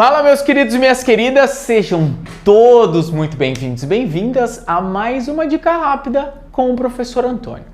Fala, meus queridos e minhas queridas, sejam todos muito bem-vindos e bem-vindas a mais uma dica rápida com o professor Antônio.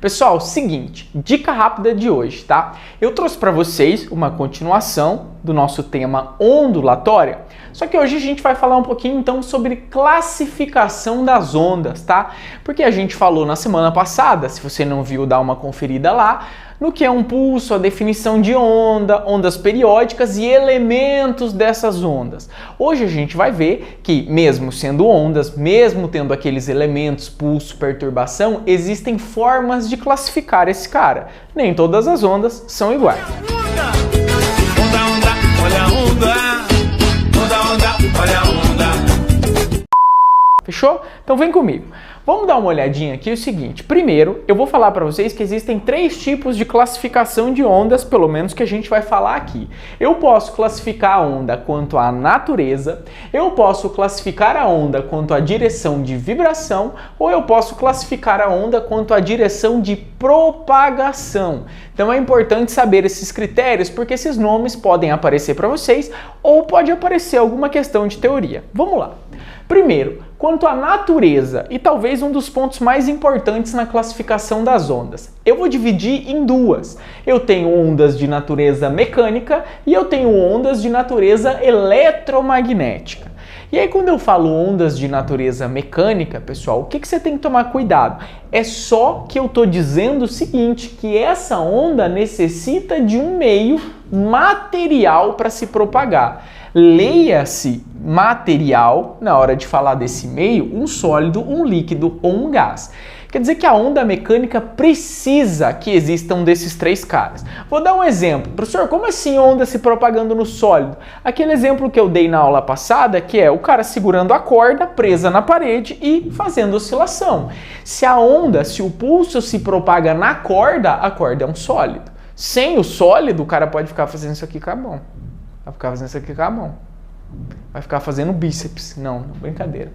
Pessoal, seguinte, dica rápida de hoje, tá? Eu trouxe para vocês uma continuação do nosso tema ondulatória, só que hoje a gente vai falar um pouquinho então sobre classificação das ondas, tá? Porque a gente falou na semana passada, se você não viu, dá uma conferida lá, no que é um pulso, a definição de onda, ondas periódicas e elementos dessas ondas. Hoje a gente vai ver que, mesmo sendo ondas, mesmo tendo aqueles elementos, pulso, perturbação, existem formas de classificar esse cara. Nem todas as ondas são iguais. Olha a onda, olha a onda. Fechou? Então vem comigo. Vamos dar uma olhadinha aqui, o seguinte. Primeiro, eu vou falar para vocês que existem 3 tipos de classificação de ondas, pelo menos que a gente vai falar aqui. Eu posso classificar a onda quanto à natureza, eu posso classificar a onda quanto à direção de vibração, ou eu posso classificar a onda quanto à direção de propagação. Então é importante saber esses critérios, porque esses nomes podem aparecer para vocês, ou pode aparecer alguma questão de teoria. Vamos lá. Primeiro, quanto à natureza, e talvez um dos pontos mais importantes na classificação das ondas. Eu vou dividir em duas. Eu tenho ondas de natureza mecânica e eu tenho ondas de natureza eletromagnética. E aí, quando eu falo ondas de natureza mecânica, pessoal, o que você tem que tomar cuidado? É só que eu estou dizendo o seguinte, que essa onda necessita de um meio material para se propagar. Leia-se material, na hora de falar desse meio, um sólido, um líquido ou um gás. Quer dizer que a onda mecânica precisa que existam desses 3 caras. Vou dar um exemplo. Professor, como assim onda se propagando no sólido? Aquele exemplo que eu dei na aula passada, que é o cara segurando a corda presa na parede e fazendo oscilação. Se a onda, se o pulso se propaga na corda, a corda é um sólido. Sem o sólido, o cara pode ficar fazendo isso aqui com a mão. Vai ficar fazendo isso aqui com a mão. Vai ficar fazendo bíceps. Não, brincadeira.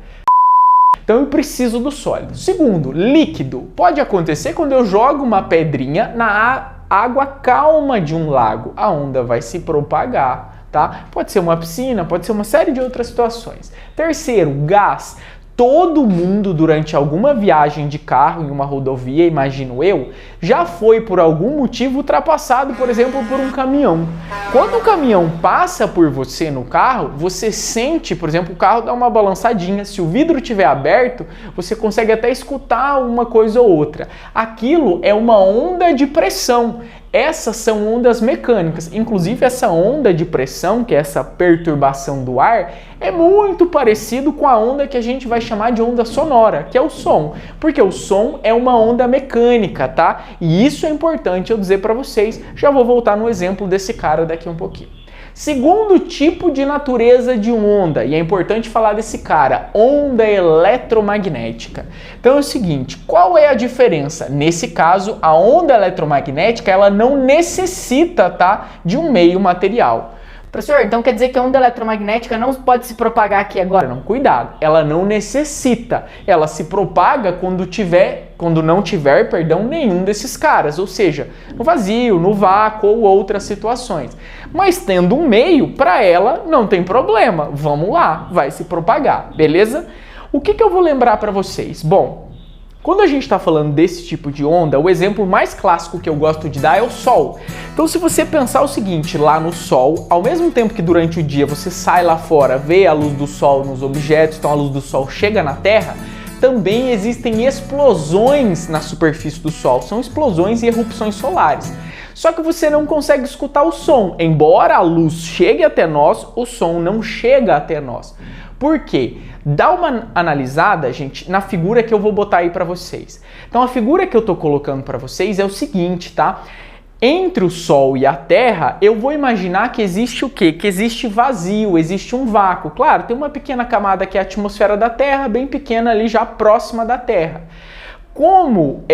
Então eu preciso do sólido. Segundo, líquido. Pode acontecer quando eu jogo uma pedrinha na água calma de um lago. A onda vai se propagar, tá? Pode ser uma piscina, pode ser uma série de outras situações. Terceiro, gás. Todo mundo, durante alguma viagem de carro em uma rodovia, imagino eu, já foi por algum motivo ultrapassado, por exemplo, por um caminhão. Quando o caminhão passa por você no carro, você sente, por exemplo, o carro dá uma balançadinha. Se o vidro estiver aberto, você consegue até escutar uma coisa ou outra. Aquilo é uma onda de pressão. Essas são ondas mecânicas. Inclusive, essa onda de pressão, que é essa perturbação do ar, é muito parecido com a onda que a gente vai chamar de onda sonora, que é o som. Porque o som é uma onda mecânica, tá? E isso é importante eu dizer para vocês. Já vou voltar no exemplo desse cara daqui um pouquinho. Segundo tipo de natureza de onda, e é importante falar desse cara, onda eletromagnética. Então é o seguinte, qual é a diferença? Nesse caso, a onda eletromagnética, ela não necessita, tá, de um meio material. Professor, então quer dizer que a onda eletromagnética não pode se propagar aqui agora? Não, cuidado, ela não necessita, ela se propaga quando não tiver, nenhum desses caras, ou seja, no vazio, no vácuo ou outras situações. Mas tendo um meio, para ela não tem problema, vamos lá, vai se propagar, beleza? O que eu vou lembrar para vocês? Bom, quando a gente está falando desse tipo de onda, o exemplo mais clássico que eu gosto de dar é o Sol. Então, se você pensar o seguinte, lá no Sol, ao mesmo tempo que durante o dia você sai lá fora, vê a luz do Sol nos objetos, então a luz do Sol chega na Terra, também existem explosões na superfície do Sol. São explosões e erupções solares. Só que você não consegue escutar o som. Embora a luz chegue até nós, o som não chega até nós. Por quê? Dá uma analisada, gente, na figura que eu vou botar aí para vocês. Então a figura que eu tô colocando para vocês é o seguinte, tá? Entre o Sol e a Terra, eu vou imaginar que existe o quê? Que existe vazio, existe um vácuo. Claro, tem uma pequena camada que é a atmosfera da Terra, bem pequena ali já próxima da Terra. Como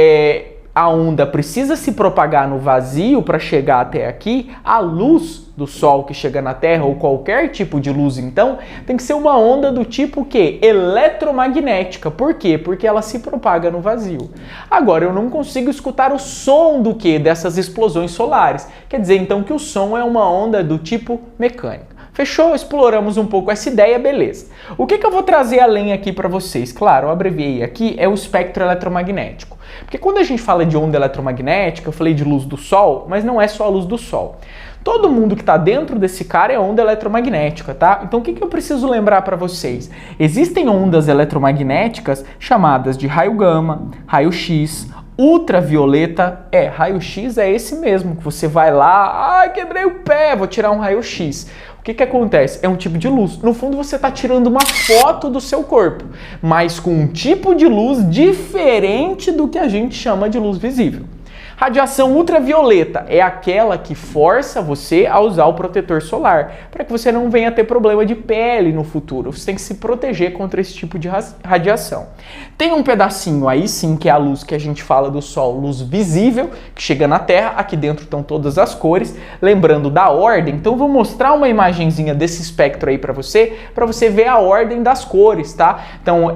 a onda precisa se propagar no vazio para chegar até aqui, a luz do Sol que chega na Terra, ou qualquer tipo de luz, então, tem que ser uma onda do tipo que? Eletromagnética. Por quê? Porque ela se propaga no vazio. Agora, eu não consigo escutar o som do que? Dessas explosões solares. Quer dizer, então, que o som é uma onda do tipo mecânica. Fechou? Exploramos um pouco essa ideia, beleza. O que eu vou trazer além aqui para vocês? Claro, eu abreviei aqui, é o espectro eletromagnético. Porque quando a gente fala de onda eletromagnética, eu falei de luz do Sol, mas não é só a luz do Sol. Todo mundo que está dentro desse cara é onda eletromagnética, tá? Então o que eu preciso lembrar para vocês? Existem ondas eletromagnéticas chamadas de raio gama, raio X, ultravioleta. Raio-X é esse mesmo, que você vai lá, ai, quebrei o pé, vou tirar um raio-X. O que acontece? É um tipo de luz. No fundo, você está tirando uma foto do seu corpo, mas com um tipo de luz diferente do que a gente chama de luz visível. Radiação ultravioleta é aquela que força você a usar o protetor solar, para que você não venha ter problema de pele no futuro. Você tem que se proteger contra esse tipo de radiação. Tem um pedacinho aí sim, que é a luz que a gente fala do Sol, luz visível, que chega na Terra. Aqui dentro estão todas as cores. Lembrando da ordem, então eu vou mostrar uma imagenzinha desse espectro aí para você ver a ordem das cores, tá? Então,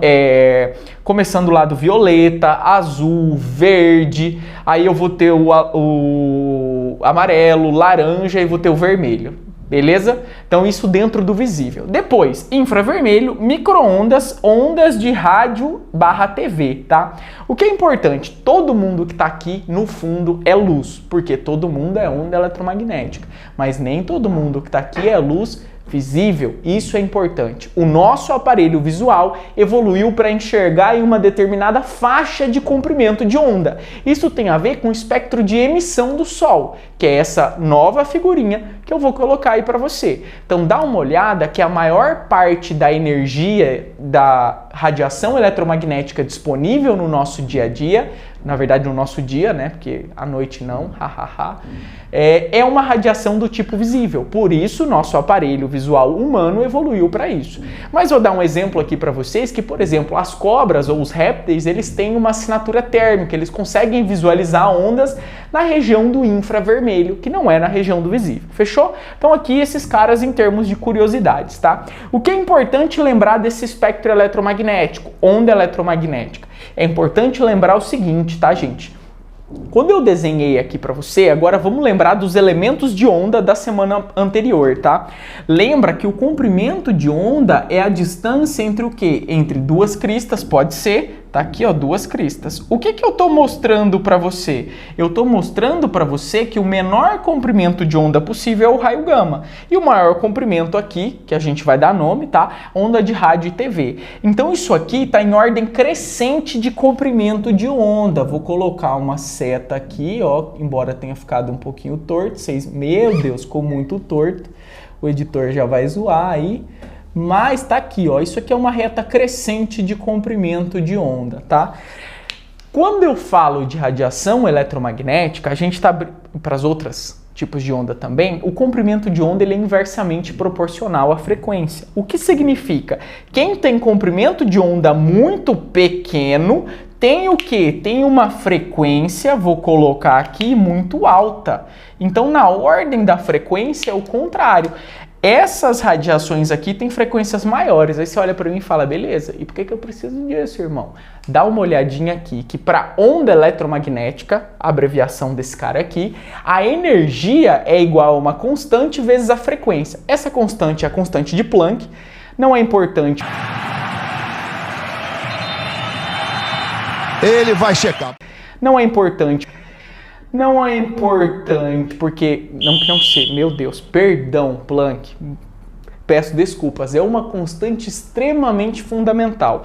começando lá do violeta, azul, verde, aí eu vou ter o amarelo, laranja e vou ter o vermelho, beleza? Então isso dentro do visível. Depois, infravermelho, micro-ondas, ondas de rádio / TV, tá? O que é importante, todo mundo que tá aqui no fundo é luz, porque todo mundo é onda eletromagnética, mas nem todo mundo que tá aqui é luz visível. Isso é importante. O nosso aparelho visual evoluiu para enxergar em uma determinada faixa de comprimento de onda. Isso tem a ver com o espectro de emissão do Sol, que é essa nova figurinha que eu vou colocar aí para você. Então dá uma olhada que a maior parte da energia da radiação eletromagnética disponível no nosso dia a dia, na verdade no nosso dia, né, porque à noite não, é uma radiação do tipo visível. Por isso, nosso aparelho visual humano evoluiu para isso. Mas vou dar um exemplo aqui para vocês que, por exemplo, as cobras ou os répteis, eles têm uma assinatura térmica, eles conseguem visualizar ondas na região do infravermelho, que não é na região do visível. Fechou? Então aqui esses caras em termos de curiosidades, tá? O que é importante lembrar desse espectro eletromagnético, onda eletromagnética? É importante lembrar o seguinte, tá, gente? Quando eu desenhei aqui para você, agora vamos lembrar dos elementos de onda da semana anterior, tá? Lembra que o comprimento de onda é a distância entre o quê? Entre duas cristas, pode ser, tá aqui ó, duas cristas. O que eu tô mostrando para você? Eu tô mostrando para você que o menor comprimento de onda possível é o raio gama. E o maior comprimento aqui, que a gente vai dar nome, tá? Onda de rádio e TV. Então isso aqui tá em ordem crescente de comprimento de onda. Vou colocar uma seta aqui, ó, embora tenha ficado um pouquinho torto. Meu Deus, ficou muito torto. O editor já vai zoar aí. Mas tá aqui, ó, isso aqui é uma reta crescente de comprimento de onda, tá? Quando eu falo de radiação eletromagnética, a gente tá para as outras tipos de onda também, o comprimento de onda ele é inversamente proporcional à frequência. O que significa? Quem tem comprimento de onda muito pequeno tem o quê? Tem uma frequência, vou colocar aqui, muito alta. Então, na ordem da frequência é o contrário. Essas radiações aqui têm frequências maiores. Aí você olha para mim e fala, beleza, e por que eu preciso disso, irmão? Dá uma olhadinha aqui, que para onda eletromagnética, a abreviação desse cara aqui, a energia é igual a uma constante vezes a frequência. Essa constante é a constante de Planck, não é importante. Ele vai checar. Não é importante. Não é importante, porque não sei, meu Deus, perdão, Planck, peço desculpas, é uma constante extremamente fundamental.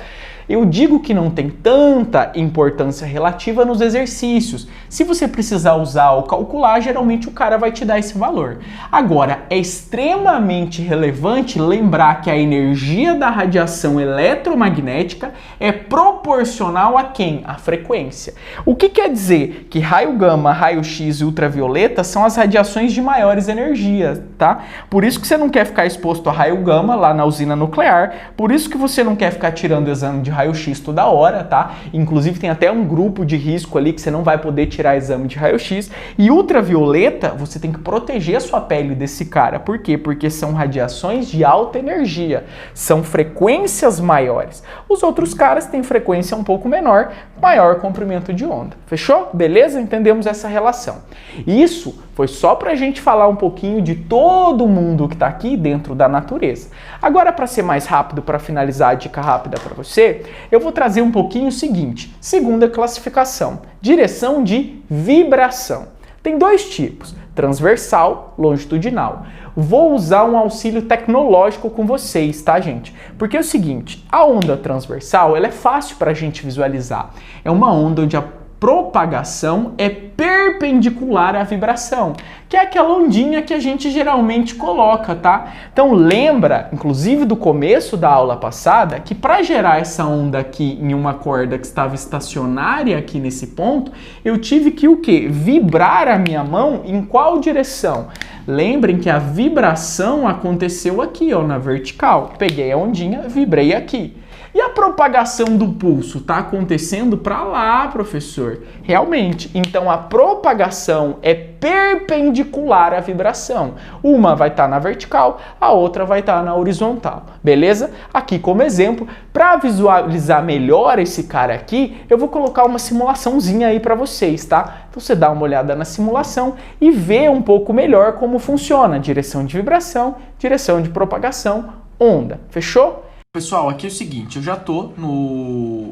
Eu digo que não tem tanta importância relativa nos exercícios. Se você precisar usar ou calcular, geralmente o cara vai te dar esse valor. Agora, é extremamente relevante lembrar que a energia da radiação eletromagnética é proporcional a quem? A frequência. O que quer dizer? Que raio gama, raio X e ultravioleta são as radiações de maiores energias, tá? Por isso que você não quer ficar exposto a raio gama lá na usina nuclear, por isso que você não quer ficar tirando exame de raio-x toda hora, tá? Inclusive tem até um grupo de risco ali que você não vai poder tirar exame de raio-x. E ultravioleta, você tem que proteger a sua pele desse cara. Por quê? Porque são radiações de alta energia, são frequências maiores. Os outros caras têm frequência um pouco menor, maior comprimento de onda. Fechou? Beleza? Entendemos essa relação. Isso foi só pra gente falar um pouquinho de todo mundo que tá aqui dentro da natureza. Agora, para ser mais rápido, para finalizar a dica rápida para você, eu vou trazer um pouquinho o seguinte: segunda classificação, direção de vibração. Tem dois tipos, transversal, longitudinal. Vou usar um auxílio tecnológico com vocês, tá, gente? Porque é o seguinte, a onda transversal, ela é fácil para a gente visualizar. É uma onda onde a propagação é perpendicular à vibração, que é aquela ondinha que a gente geralmente coloca, tá? Então lembra, inclusive do começo da aula passada, que para gerar essa onda aqui em uma corda que estava estacionária aqui nesse ponto, eu tive que o quê? Vibrar a minha mão em qual direção? Lembrem que a vibração aconteceu aqui, ó, na vertical. Peguei a ondinha, vibrei aqui. E a propagação do pulso está acontecendo para lá, professor? Realmente. Então a propagação é perpendicular à vibração. Uma vai estar na vertical, a outra vai estar na horizontal. Beleza? Aqui como exemplo, para visualizar melhor esse cara aqui, eu vou colocar uma simulaçãozinha aí para vocês, tá? Então você dá uma olhada na simulação e vê um pouco melhor como funciona direção de vibração, direção de propagação, onda. Fechou? Pessoal, aqui é o seguinte, eu já tô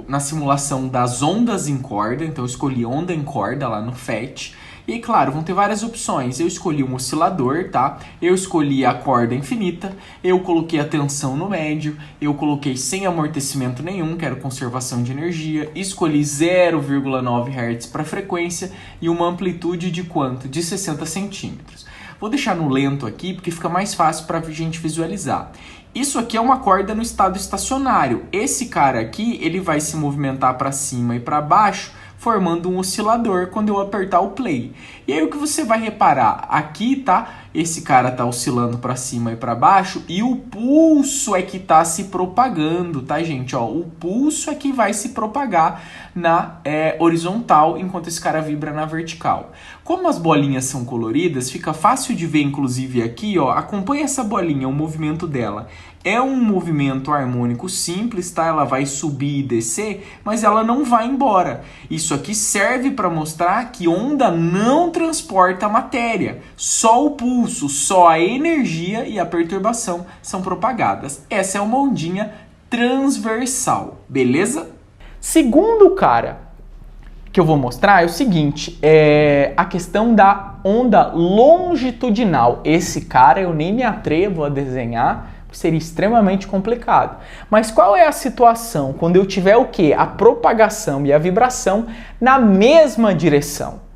na simulação das ondas em corda, então eu escolhi onda em corda lá no FET. E claro, vão ter várias opções. Eu escolhi um oscilador, tá? Eu escolhi a corda infinita, eu coloquei a tensão no médio, eu coloquei sem amortecimento nenhum, quero conservação de energia, escolhi 0,9 Hz para frequência e uma amplitude de quanto? De 60 centímetros. Vou deixar no lento aqui, porque fica mais fácil para a gente visualizar. Isso aqui é uma corda no estado estacionário. Esse cara aqui, ele vai se movimentar para cima e para baixo, formando um oscilador quando eu apertar o play. E aí o que você vai reparar? Aqui, tá? Esse cara tá oscilando para cima e para baixo e o pulso é que tá se propagando, tá, gente? Ó, o pulso é que vai se propagar na horizontal, enquanto esse cara vibra na vertical. Como as bolinhas são coloridas, fica fácil de ver, inclusive aqui, ó, acompanha essa bolinha, o movimento dela. É um movimento harmônico simples, tá? Ela vai subir e descer, mas ela não vai embora. Isso aqui serve para mostrar que onda não transporta matéria. Só o pulso, só a energia e a perturbação são propagadas. Essa é uma ondinha transversal, beleza? Segundo cara que eu vou mostrar é o seguinte, a questão da onda longitudinal. Esse cara eu nem me atrevo a desenhar, seria extremamente complicado. Mas qual é a situação quando eu tiver o quê? A propagação e a vibração na mesma direção.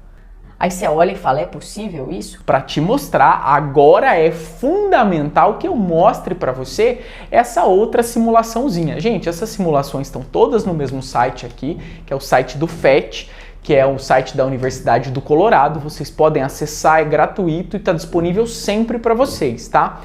Aí você olha e fala, é possível isso? Para te mostrar, agora é fundamental que eu mostre para você essa outra simulaçãozinha. Gente, essas simulações estão todas no mesmo site aqui, que é o site do FET, que é o site da Universidade do Colorado. Vocês podem acessar, é gratuito e está disponível sempre para vocês, tá?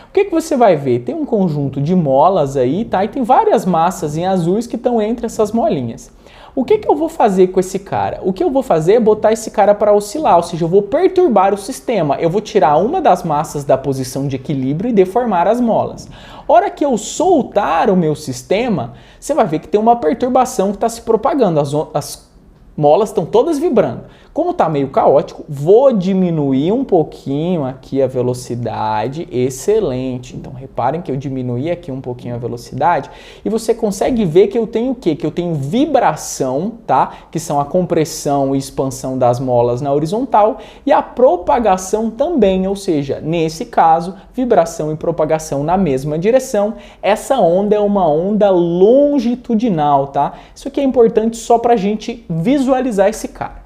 O que você vai ver? Tem um conjunto de molas aí, tá? E tem várias massas em azuis que estão entre essas molinhas. O que eu vou fazer com esse cara? O que eu vou fazer é botar esse cara para oscilar, ou seja, eu vou perturbar o sistema. Eu vou tirar uma das massas da posição de equilíbrio e deformar as molas. Hora que eu soltar o meu sistema, você vai ver que tem uma perturbação que está se propagando. As molas estão todas vibrando. Como está meio caótico, vou diminuir um pouquinho aqui a velocidade. Excelente. Então reparem que eu diminuí aqui um pouquinho a velocidade e você consegue ver que eu tenho o quê? Que eu tenho vibração, tá? Que são a compressão e expansão das molas na horizontal e a propagação também, ou seja, nesse caso, vibração e propagação na mesma direção. Essa onda é uma onda longitudinal, tá? Isso aqui é importante só para a gente visualizar esse cara.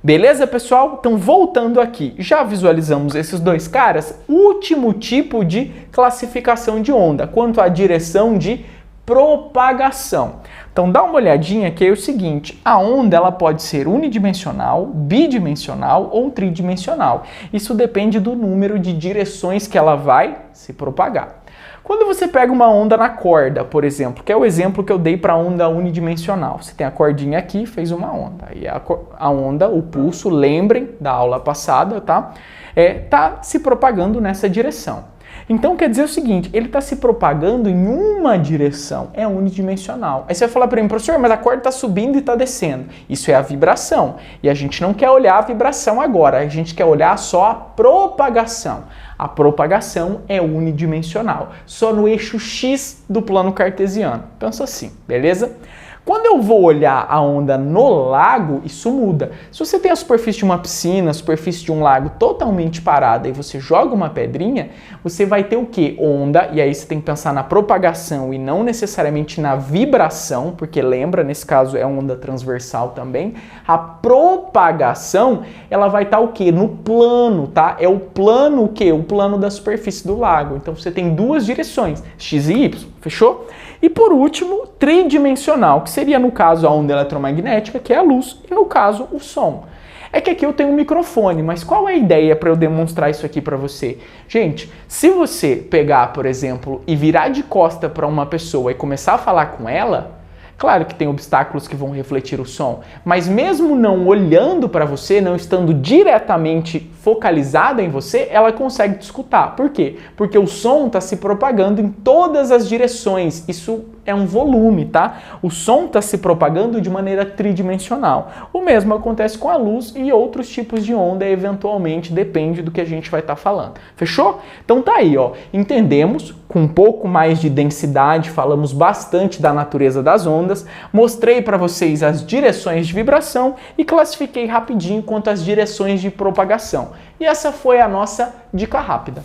Beleza, pessoal? Então, voltando aqui, já visualizamos esses dois caras? Último tipo de classificação de onda, quanto à direção de propagação. Então, dá uma olhadinha que é o seguinte, a onda ela pode ser unidimensional, bidimensional ou tridimensional. Isso depende do número de direções que ela vai se propagar. Quando você pega uma onda na corda, por exemplo, que é o exemplo que eu dei para a onda unidimensional. Você tem a cordinha aqui, fez uma onda. Aí a onda, o pulso, lembrem da aula passada, tá? Tá se propagando nessa direção. Então quer dizer o seguinte, ele está se propagando em uma direção, é unidimensional. Aí você vai falar para mim, professor, mas a corda está subindo e está descendo. Isso é a vibração. E a gente não quer olhar a vibração agora, a gente quer olhar só a propagação. A propagação é unidimensional, só no eixo X do plano cartesiano. Pensa assim, beleza? Quando eu vou olhar a onda no lago, isso muda. Se você tem a superfície de uma piscina, a superfície de um lago totalmente parada e você joga uma pedrinha, você vai ter o quê? Onda, e aí você tem que pensar na propagação e não necessariamente na vibração, porque lembra, nesse caso é onda transversal também. A propagação, ela vai estar o quê? No plano, tá? É o plano o quê? O plano da superfície do lago. Então você tem duas direções, X e Y, fechou? E por último, tridimensional, que seria no caso a onda eletromagnética, que é a luz, e no caso o som. É que aqui eu tenho um microfone, mas qual é a ideia para eu demonstrar isso aqui para você? Gente, se você pegar, por exemplo, e virar de costa para uma pessoa e começar a falar com ela, claro que tem obstáculos que vão refletir o som, mas mesmo não olhando para você, não estando diretamente focalizada em você, ela consegue te escutar. Por quê? Porque o som está se propagando em todas as direções. Isso é um volume, tá? O som está se propagando de maneira tridimensional. O mesmo acontece com a luz e outros tipos de onda, eventualmente, depende do que a gente vai estar falando. Fechou? Então tá aí, ó. Entendemos com um pouco mais de densidade, falamos bastante da natureza das ondas, mostrei para vocês as direções de vibração e classifiquei rapidinho quanto às direções de propagação. E essa foi a nossa dica rápida.